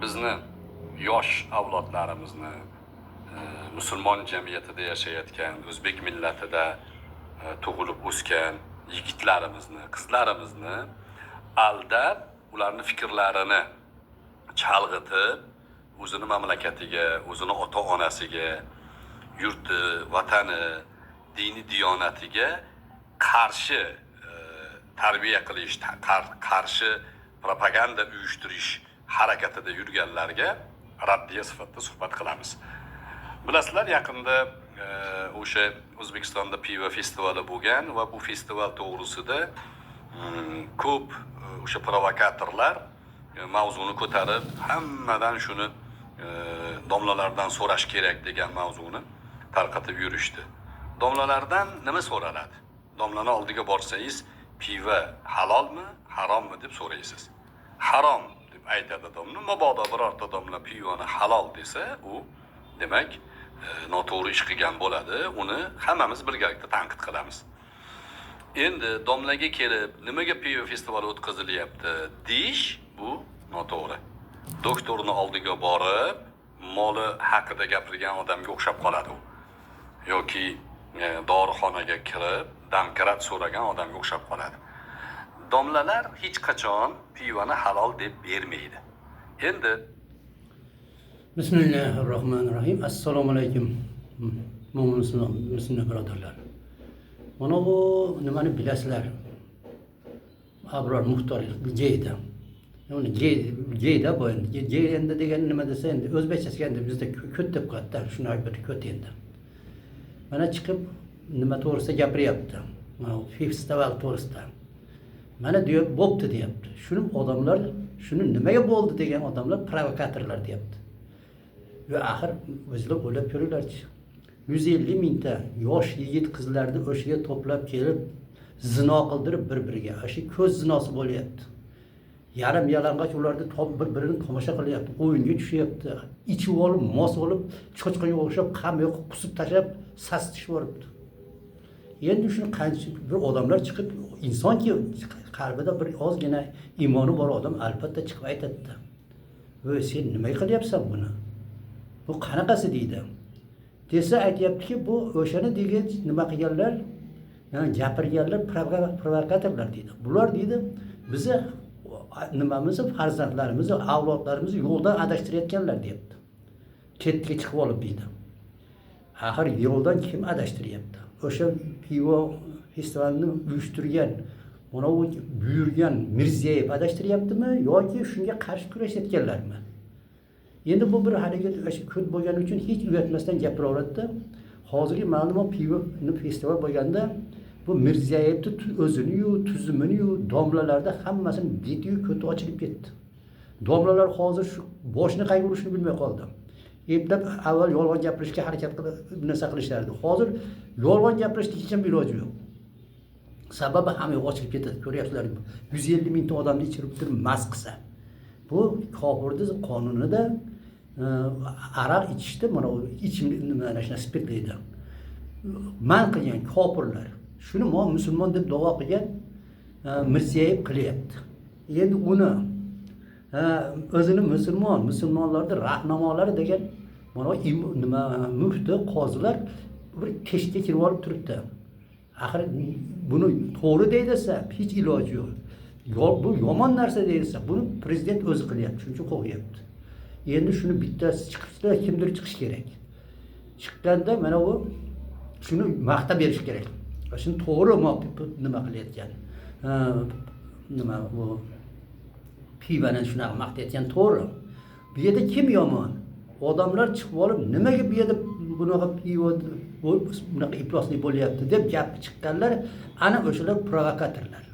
bizni yosh avlodlarimizni musulmon jamiyatida yashayotgan o'zbek millatida tug'ilib o'sgan yigitlarimizni, qizlarimizni aldab, ularning fikrlarini chalg'itib, o'zini mamlakatiga, o'zini ota-onasiga, yurti, vatani, dini diyonatiga qarshi tarbiya qilish, qarshi propaganda uyushtirish harakatida yurganlarga raddiya sifatida suhbat qilamiz. Bilasizlar, yaqinda o'sha O'zbekistonda pivo festivali bo'lgan va bu festival to'g'risida ko'p o'sha provokatorlar mavzuni ko'tarib, hammadan shuni domlalardan so'rash kerak degan mavzuni tarqatib yurishdi. Domlalardan nima so'raladi? Domlani oldiga borsangiz, pivo halolmi, harommi deb so'raysiz. Harom deb aytadi domla. Mabodo birorta domla pivoni halol desa, u demak noto'g'ri ish qilgan bo'ladi. Uni hammamiz birgalikda tanqid qilamiz. Endi domlaga kelib, nimaga pivo festivali o'tkazilyapti deyish bu noto'g'ri. Doktorni oldiga borib, moli haqida gapirgan odamga o'xshab qoladi u. Yoki dorixonaga kirib, damkarat so'ragan odamga o'xshab qoladi. Domlalar hech qachon pivoni halol deb bermaydi. Endi Bismillahirrahmanirrahim. Assalomu alaykum. Mo'min birodarlar. Mana bu nimani bilasizlar? Abror Muxtor Jeyda. Yani Jeyda bu endi. Jeyda degan nima desa endi o'zbekchasiga endi bizda ko't deb qo'yadi. Shunday bir ko't endi. Mana chiqib nima to'g'risida gapiryapti. Mana festival to'g'risida. Mana diyor bo'pti deyapti. Shuni odamlar, shuni nimaga bo'ldi degan odamlar provokatorlar deyapti. Ve axir o'zlar o'ylab ko'ringlarchi. 150 mingta yosh yigit qizlarni o'shaga to'plab kelib zino qildirib bir-biriga, o'sha ko'z zinosi bo'lyapti. Yarim yalang'och ularni bir-birini tomosha qilyapti, o'yinga tushyapti. Ichib olib, mos olib, cho'chqaga o'xshab qam yo'q qusib tashlab, sastishib yoribdi. Endi shuni qancha bir odamlar chiqib, insonki qalbida bir ozgina iymoni bor odam albatta chiqib aytadi. "Voy, sen nima qilyapsan buni? Bu qanaqasi?" deydi. Desa aytayaptiki, bu o'shani degan nima qilganlar, yani gapirganlar provokatorlar deydi. Bular deydi, bizni nimamizni, farzandlarimizni, avlodlarimizni yo'ldan adashtirayotganlar deyapti. Chetga chiqib olib deydi. Axir yo'ldan kim adashtiryapti? O'sha pivo festivalini uyushtirgan, mana u buyurgan Mirziyoyev adashtiryaptimi yoki shunga qarshi kurashayotganlarmi? Endi bu bir harakat ko'p bo'lgani uchun hech uyatmasdan gapiraveradi-da. Hozirgi ma'lumot pivo festival bo'lganda bu Mirziyoyevni o'zini-yu, tuzumini-yu, domlalarda hammasini beti-yu ko'ti ochilib ketdi. Domlalar hozir shu boshni qayga urishni bilmay qoldi. Eplab avval yolg'on gapirishga harakat qilib narsa qilishardi. Hozir yolg'on gapirishga hech kim iloji yo'q. Sababi hamma ochilib ketadi. Ko'ryapsizlar, 150 mingta odamni ichirib turib mast qilsa. Bu kofirning qonunida aroq ichishda mana u ichimlik mana shu spirtlaydi. Man qilgan kofirlar. Shuni musulmon deb da'vo qilgan Mirziyoyev qilyapti. Endi uni o'zini musulmonlarning rahnamolari degan mana nima mufti, qozilar bir teshga kirib olib turibdi. Axir buni to'g'ri deydi-sa, hech iloji yo'q. Bu yomon narsa deyilsa, buni prezident o'zi qilyapti, shuncha qo'yyapti. Endi shuni bittasi chiqishda kimdir chiqish kerak. Chiqqanda mana u shuni maqtab berish kerak. Shuni to'g'ri nima qilayotgan. Nima bu pivani shunaqa maqtayotgan to'g'ri. Bu yerda kim yomon? Odamlar chiqib olib, nimaga bu yerda bunaqa pivo bunaqa ifloslik bo'lyapti deb gap chiqqanlar, ana o'shalar provokatorlar.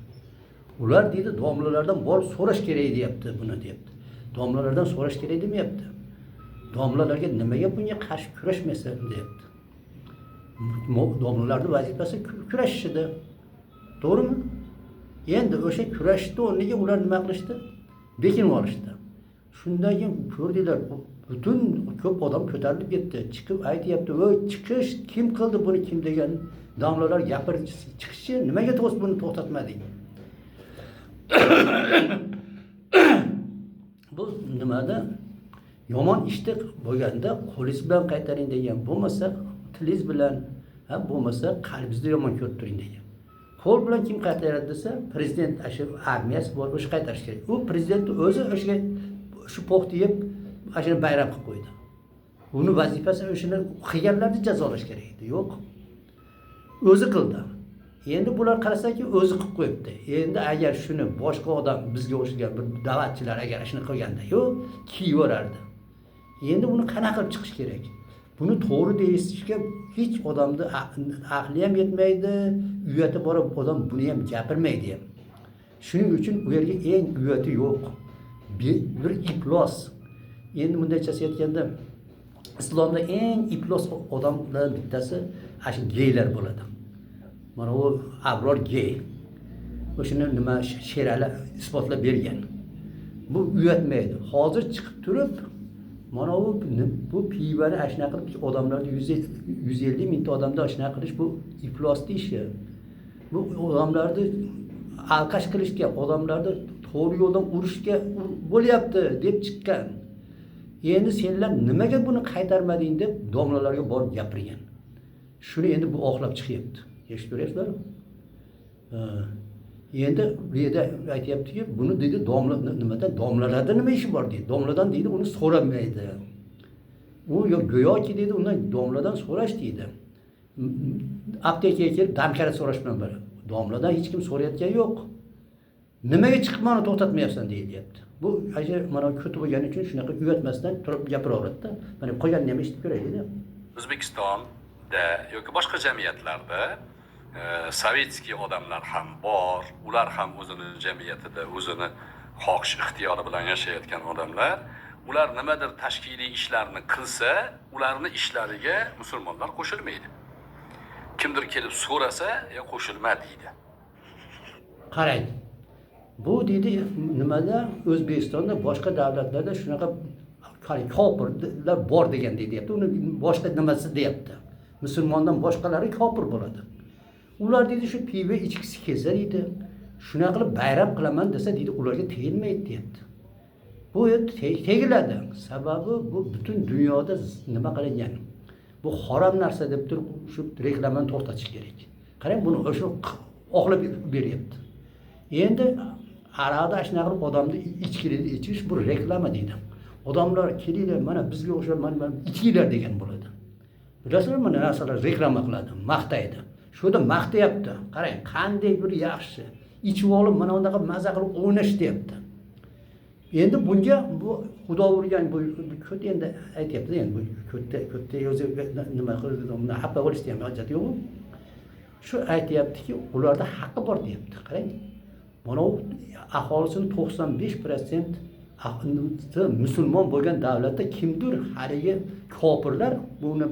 Ular deydi, domlalardan borib so'rash kerak deyapti, buni deyapti. Domlalardan so'rash kerak demayapti. Domlalarga nimaga bunga qarshi kurashmaysan deyapti. Domlalarning vazifasi kurashishdi. To'g'rimi? Endi o'sha kurashishni o'rniga ular nima qilishdi? Bekinib olishdi. Shundan keyin ko'rdinglar, butun ko'p odam ko'tarilib ketdi. Chiqib aytayapti, "Voy, chiqish kim qildi buni, kim?" degan domlalar gapirib chiqishi, nimaga buni to'xtatmading? Bu nimada yomon ishni bo'lganda qo'lingiz bilan qaytaring degan, bo'lmasa tilingiz bilan, bo'lmasa qalbingizda yomon ko'rib turing degan. Qo'l bilan kim qaytaradi desa, prezident shu armiyasi bor, o'sha qaytarish kerak. U prezident o'zi o'sha shu po'xni yeb, ashuni bayram qilib qo'ydi. Uni vazifasi o'shani qilganlarni jazolash kerak edi. Yo'q. O'zi qildi. Endi bular qarasaki o'zi qilib qo'yibdi. Endi agar shuni boshqa odam bizga o'xshagan bir da'vatchilar agar shuni qilganda, yo'q, kiyaverardi. Endi buni qanaqa qilib chiqish kerak? Buni to'g'ri deyishga hech odamni aqli ham yetmaydi, uyati bor odam buni ham gapirmaydi ham. Shuning uchun u yerga eng uyati yo'q. Bir iflos. Endi bundaychasi aytganda islomda eng iflos odamlardan bittasi shu geylar bo'ladi. Mana u Abror gey. O'shini nima Sherali isbotlab bergan. Bu uyatmaydi. Hozir chiqib turib, mana bu pivani ashna qilib odamlarni 150 mingta odamda ashna qilish bu iflosli ishi. Bu odamlarni alqash qilishga, odamlarni to'g'ri yo'ldan urishga bo'lyapti deb chiqqan. Endi senlar nimaga buni qaytarmading deb domlalarga borib gapirgan. Shuni endi bu oqlab chiqyapti. Eshitib ko'ryapsizlarmi? Endi bu yerda aytyaptiki, buni deydi domlalarda nima ishi bor deydi. Domladan deydi uni so'ramaydi. U go'yoki deydi undan domladan so'rash deydi. Aptekaga kelib damkara so'rash bilan bir. Domladan hech kim so'rayotgani yo'q. Nimaga chiqib meni to'xtatmayapsan deyilyapti. Bu mana ko'ti bo'lgani uchun shunaqa uyatmasdan turib gapiraveradi-da. Mana qolganini ham eshitib ko'raylik-da. O'zbekistonda yoki boshqa jamiyatlarda sovetskiy odamlar ham bor. Ular ham o'zini jamiyatida o'zini xohish ixtiyori bilan yashayotgan odamlar. Ular nimadir tashkiliy ishlarni qilsa, ularni ishlariga musulmonlar qo'shilmaydi. Kimdir kelib so'rasa, qo'shilma deydi. Qarang. Bu deydi nimada O'zbekistonda boshqa davlatlarda shunaqa kofirlar bor degan deyapti. Uni boshqa nimasi deyapti. Musulmondan boshqalari kofir bo'ladi. Ular deydi shu piva ichkisi kelsa deydi, shunaqa qilib bayram qilaman desa deydi, ularga tegilmaydi deyapti. Bu tegiladi. Sababi bu butun dunyoda nima qilingan? Bu harom narsa deb turib shu reklamani to'xtatish kerak. Qarang, buni o'sha oqlab beryapti. Endi arada shunaqa qilib odamni ichkilikni ichish bu reklama deydi. Odamlar kelinglar, mana bizga o'xshab mana ichinglar degan bo'ladi. Bilasizlarmi, mana narsalar reklama qiladi, maqtaydi. Shunda maqtayapti. Qarang, qanday bir yaxshi. Ichib olib mana undaqa maza qilib o'ynash deyapti. Endi bunga bu xudo urgan bu ko't endi aytyapti, endi bu ko'tda o'zi nima qildi, uni xafa bo'lishdi ham hojat yo'q. Shu aytyaptiki, ularda haqqi bor deyapti. Qarang. Mana aholisining 95% musulmon bo'lgan davlatda kimdir haligi kofirlar buni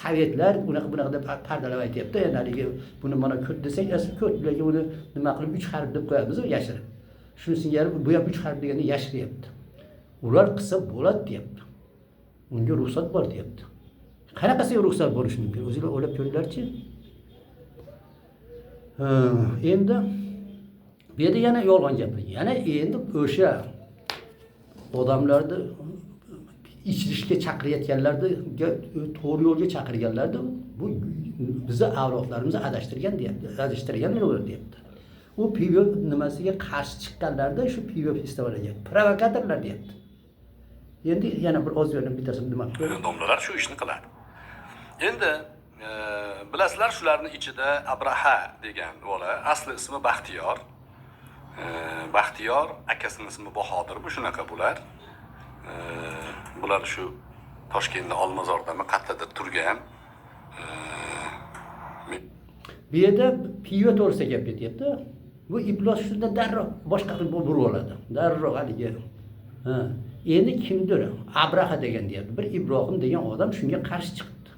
sovetlar bunaqa deb pardalab aytyapti. Endi haligi buni mana ko't desak, ko't bilan uni nima qilib 3 harf deb qo'yamiz, yashirib. Shunisiga bu ham 3 harf deganda yashiryapti. Ular qilsa bo'ladi deyapti. Unga ruxsat bor deyapti. Qanaqasiga ruxsat bo'lishi mumkin? O'zinglar o'ylab ko'ringlarchi. Endi bu yerda yana yolg'on gapirgan. Yana endi o'sha odamlarni ichishga chaqirayotganlarni to'g'ri yo'lga chaqirganlarni bu bizni avlodlarimizni adashtirgan deyapti. Adashtirganlar ular deyapti. U pivo nimasiga qarshi chiqqanlarda shu pivo festivaliga provokatorlar deyapti. Endi yana bir oz yo'ldan bittasini nima qiladi? Domlalar shu ishni qiladi. Endi bilasizlar, shularning ichida Abraha degan bola, asli ismi Baxtiyor. Baxtiyor, akasining ismi Bahodir, bu shunaqa bular. Bular shu Toshkentda Olmazordami qayerdadir turgan. Bu yerda pivo to'g'risida gap ketyapti. Bu iflos shunda darrov boshqa qilib burib oladi. Darrov haligi. Endi kimdir Abraha degan deyapti. Bir Ibrohim degan odam shunga qarshi chiqdi.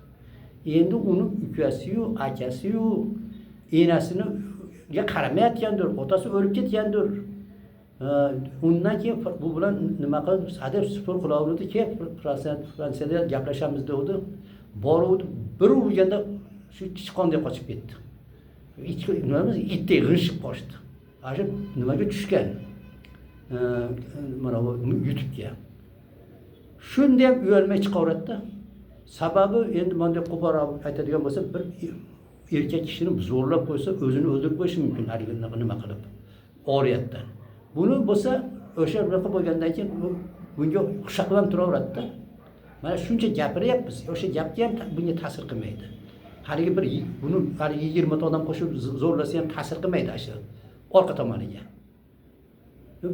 Endi uni ukasi-yu, akasi-yu, enasiniga qaramayotgandir, otasi o'lib ketgandir. Undan keyin bu bilan nima qilib sadr spor qilaverdi ki, Fransiyada gaplashamiz dedi. Boruvdi, bir urganda shu kichqonday qochib ketdi. Nima itdek g'ingshib qochdi. Ana nimaga tushgan? Mana bu YouTube'ga. Shunda ham uyalmay chiqaveradi-da. Sababi endi bunday qo'porib aytadigan bo'lsa, bir erkak kishini zo'rlab qo'ysa, o'zini o'ldirib qo'yishi mumkin, haligi nima qilib. Oriyatdan. Buni bo'lsa, o'sha bunaqa bo'lgandan keyin bunga xushaqlanib turaveradi-da. Mana shuncha gapiryapmiz. O'sha gapga ham bunga ta'sir qilmaydi. Haligi bir buni haligi 20 ta odam qo'shib zo'rlasa ham ta'sir qilmaydi shu orqa tomoniga.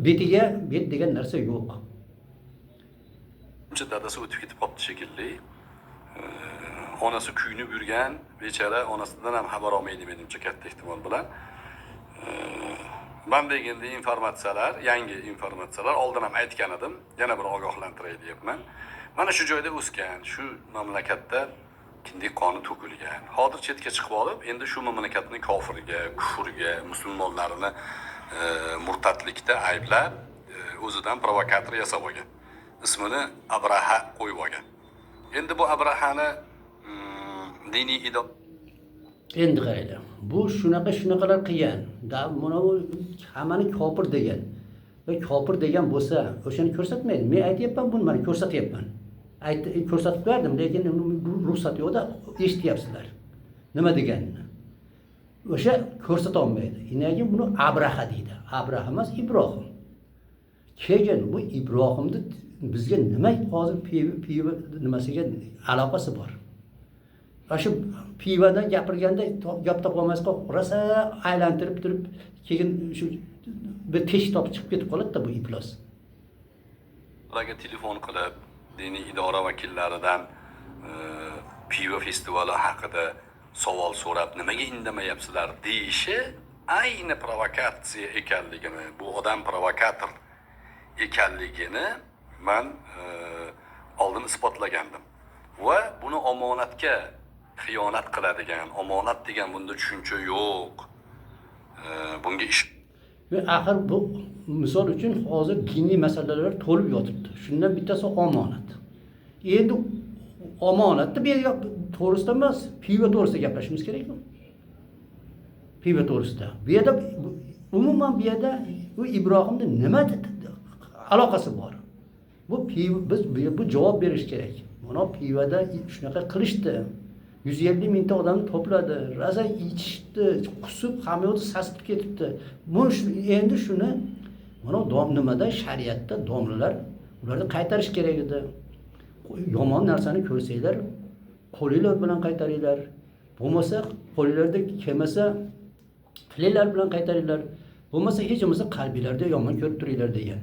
Betiga bet degan narsa yo'q. Uncha dadasi o'tib ketib qolibdi shekilli. Onasi kuyinib yurgan, bechara onasidan ham xabar olmaydi menimcha katta ehtimol bilan. Bunday endi informatsiyalar, yangi informatsiyalar oldin ham aytgan edim, yana bir ogohlantiray deyapman. Mana shu joyda o'sgan, shu mamlakatda kindik qoni to'kilgan. Hozir chetga chiqib olib, endi shu mamlakatni kofirga, kufrga, musulmonlarni murtadlikda ayblab, o'zidan provokator yasab olgan. Ismini Abraha qo'yib olgan. Endi bu Abrahani diniy Endi qaranglar. Bu shunaqalar qilgan. Mana bu hammani kofir degan. Va kofir degan bo'lsa, o'shani ko'rsatmaydi. Men aytayapman, buni mana ko'rsatyapman. Ko'rsatib berdim, lekin ruxsat yo'qda eshityapsizlar. Nima deganini? O'sha ko'rsata olmaydi. Nega buni Abraha deydi? Abraha emas, Ibrohim. Keyin bu Ibrohimni bizga nima hozir piva nimasiga aloqasi bor? Shu pivadan gapirganda gap topolmasqa rosa aylantirib turib, keyin shu bir teshik topib chiqib ketib qoladi-da bu iflos. ularga telefon qilib, diniy idora vakillaridan piva festivali haqida savol so'rab, nimaga indamayapsizlar deyishi ayni provokatsiya ekanligini, bu odam provokator ekanligini men oldin isbotlagandim. Va buni omonatga xiyonat qiladigan, omonat degan bunda tushuncha yo'q. Bunga ish Ve axir bu misol uchun hozir diniy masalalar to'lib yotibdi. Shundan bittasi omonat. Endi omonatni bu yerga to'g'risida emas, piva to'g'risida gaplashishimiz kerakmi? Piva to'g'risida. Bu yerda umuman bu yerda bu Ibrohimning nima aloqasi bor? Bu piva biz bu javob berish kerak. Mana pivada shunaqa qilishdi. 150 mingta odamni to'pladi, raza ichishdi, qusib, hamma yo'q sasib ketibdi. Bu endi shuni mana nimada shariatda domlalar ularni qaytarish kerak edi. Yomon narsani ko'rsanglar, qo'linglar bilan qaytaringlar. Bo'lmasa, qo'linglarda kelmasa, tilinglar bilan qaytaringlar. Bo'lmasa, hech bo'lmasa qalbinglarda yomon ko'rib turinglar degan.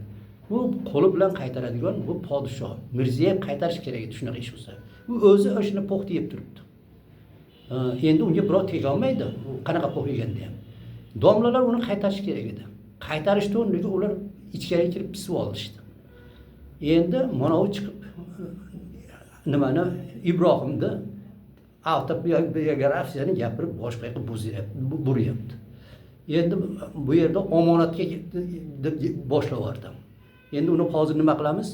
Bu qo'li bilan qaytaradigan bu podshoh Mirziyoyev qaytarish kerak edi shunaqa ish bo'lsa. U o'zi o'shini po'xti yeb turibdi. Endi unga birov tega olmaydi. Qanaqa po'x yeganda ham. Domlalar uni qaytarish kerak edi. Qaytarishdi o'rniga ular ichkariga kirib pisib olishdi. Endi mana u chiqib nimani Ibrohimni avtobiografiyasini gapirib boshqa yoqqa buryapti. Endi bu yerda omonatga deb boshlaverdim. Endi uni hozir nima qilamiz?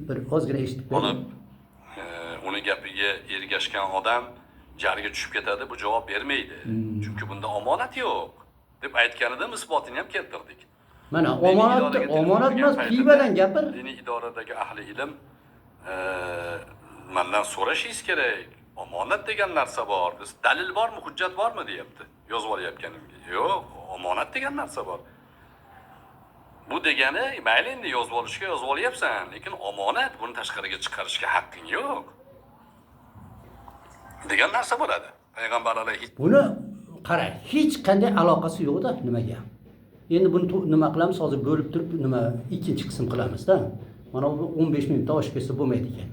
Bir ozgina eshitib ko'ring. Uni gapiga ergashgan odam jarga tushib ketadi, bu javob bermaydi. Chunki bunda omonat yo'q deb aytganida isbotini ham keltirdik. Mana omonat emas, pivadan gapir. Diniy idoradagi ahli ilm mendan so'rashingiz kerak. Omonat degan narsa bor. Biz dalil bormi, hujjat bormi deyapti. Yozib olyapganimga. Yo'q, omonat degan narsa bor. Bu degani, mayli endi yozib olishga yozib olyapsan, lekin omonat buni tashqariga chiqarishga haqqing yo'q. Degan narsa bo'ladi. Payg'ambar alayhi Buni qarang, hech qanday aloqasi yo'q-da nimaga. Endi buni nima qilamiz? Hozir bo'lib turib nima ikkinchi qism qilamiz-da. Mana bu 15 minutda oshib ketsa bo'lmaydi ekan.